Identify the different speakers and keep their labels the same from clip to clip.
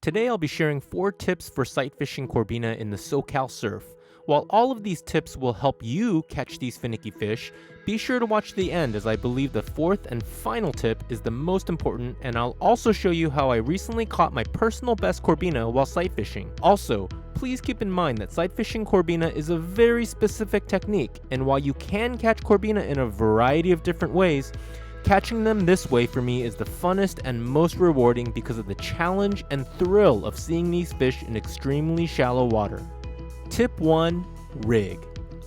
Speaker 1: Today I'll be sharing 4 tips for sight fishing Corbina in the SoCal surf. While all of these tips will help you catch these finicky fish, be sure to watch the end as I believe the 4th and final tip is the most important, and I'll also show you how I recently caught my personal best Corbina while sight fishing. Also, please keep in mind that sight fishing Corbina is a very specific technique, and while you can catch Corbina in a variety of different ways, catching them this way for me is the funnest and most rewarding because of the challenge and thrill of seeing these fish in extremely shallow water. Tip 1. Rig.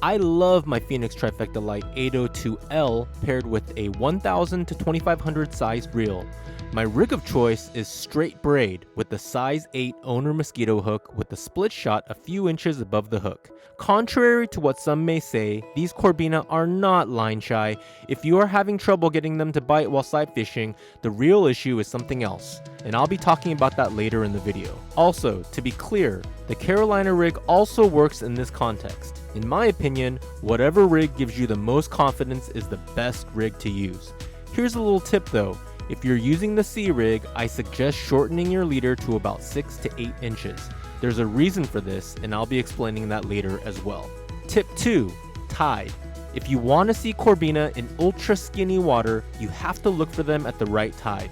Speaker 1: I love my Phoenix Trifecta Light 802L paired with a 1000 to 2500 sized reel. My rig of choice is straight braid with the size 8 owner mosquito hook with the split shot a few inches above the hook. Contrary to what some may say, these Corbina are not line shy. If you are having trouble getting them to bite while sight fishing, the real issue is something else, and I'll be talking about that later in the video. Also, to be clear, the Carolina rig also works in this context. In my opinion, whatever rig gives you the most confidence is the best rig to use. Here's a little tip though. If you're using the C rig, I suggest shortening your leader to about 6 to 8 inches. There's a reason for this, and I'll be explaining that later as well. Tip 2. Tide. If you want to see Corbina in ultra skinny water, you have to look for them at the right tide.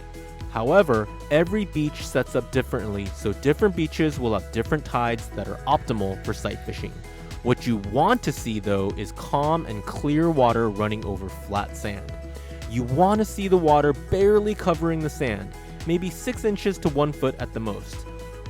Speaker 1: However, every beach sets up differently, so different beaches will have different tides that are optimal for sight fishing. What you want to see though is calm and clear water running over flat sand. You want to see the water barely covering the sand, maybe 6 inches to 1 foot at the most.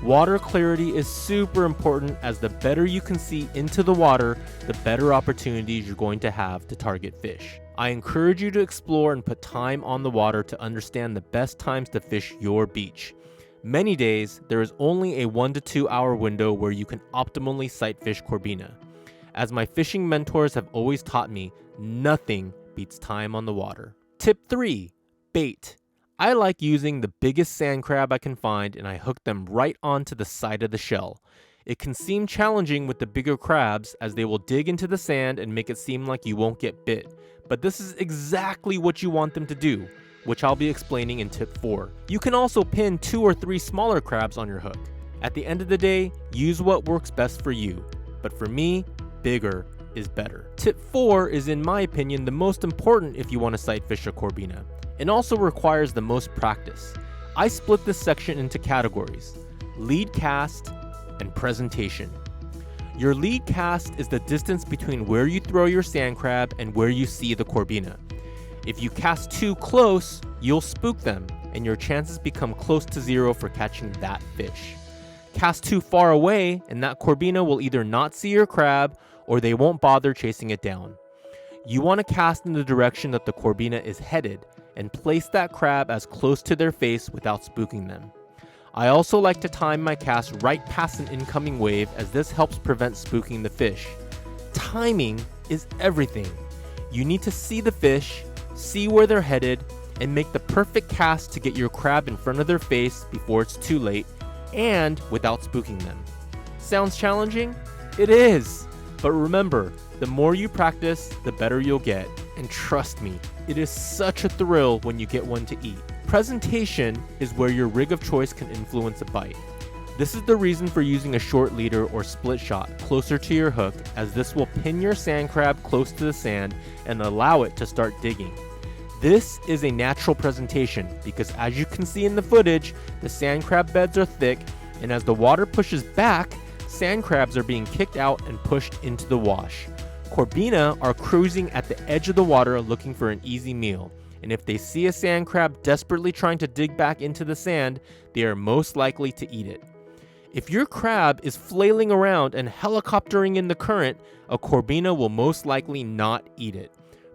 Speaker 1: Water clarity is super important, as the better you can see into the water, the better opportunities you're going to have to target fish. I encourage you to explore and put time on the water to understand the best times to fish your beach. Many days, there is only a 1 to 2 hour window where you can optimally sight fish Corbina. As my fishing mentors have always taught me, nothing beats time on the water. Tip 3. Bait. I like using the biggest sand crab I can find, and I hook them right onto the side of the shell. It can seem challenging with the bigger crabs as they will dig into the sand and make it seem like you won't get bit, but this is exactly what you want them to do, which I'll be explaining in tip 4. You can also pin 2 or 3 smaller crabs on your hook. At the end of the day, use what works best for you, but for me, bigger is better. Tip 4 is, in my opinion, the most important if you want to sight fish a Corbina, and also requires the most practice. I split this section into categories: lead cast and presentation. Your lead cast is the distance between where you throw your sand crab and where you see the Corbina. If you cast too close, you'll spook them, and your chances become close to 0 for catching that fish. Cast too far away, and that Corbina will either not see your crab or they won't bother chasing it down. You want to cast in the direction that the Corbina is headed and place that crab as close to their face without spooking them. I also like to time my cast right past an incoming wave, as this helps prevent spooking the fish. Timing is everything. You need to see the fish, see where they're headed, and make the perfect cast to get your crab in front of their face before it's too late and without spooking them. Sounds challenging? It is! But remember, the more you practice, the better you'll get. And trust me, it is such a thrill when you get one to eat. Presentation is where your rig of choice can influence a bite. This is the reason for using a short leader or split shot closer to your hook, as this will pin your sand crab close to the sand and allow it to start digging. This is a natural presentation because, as you can see in the footage, the sand crab beds are thick, and as the water pushes back, sand crabs are being kicked out and pushed into the wash. Corbina are cruising at the edge of the water looking for an easy meal, and if they see a sand crab desperately trying to dig back into the sand, they are most likely to eat it. If your crab is flailing around and helicoptering in the current, a Corbina will most likely not eat it.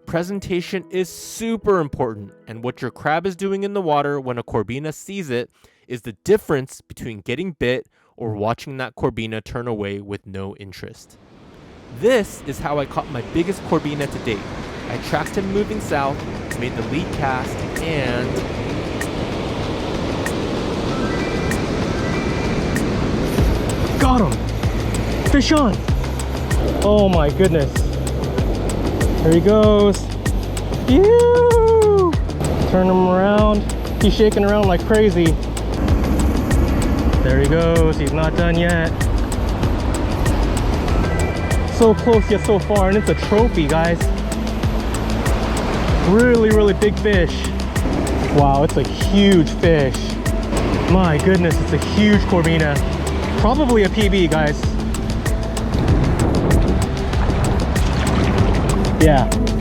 Speaker 1: Presentation is super important, and what your crab is doing in the water when a Corbina sees it is the difference between getting bit or watching that Corbina turn away with no interest. This is how I caught my biggest Corbina to date. I tracked him moving south, made the lead cast, and got him! Fish on! Oh my goodness. There he goes. Ew! Turn him around. He's shaking around like crazy.
Speaker 2: There he goes. He's not done yet. So close yet so far, and it's a trophy, guys. Really, really big fish. Wow, it's a huge fish. My goodness, it's a huge Corbina. Probably a PB, guys. Yeah.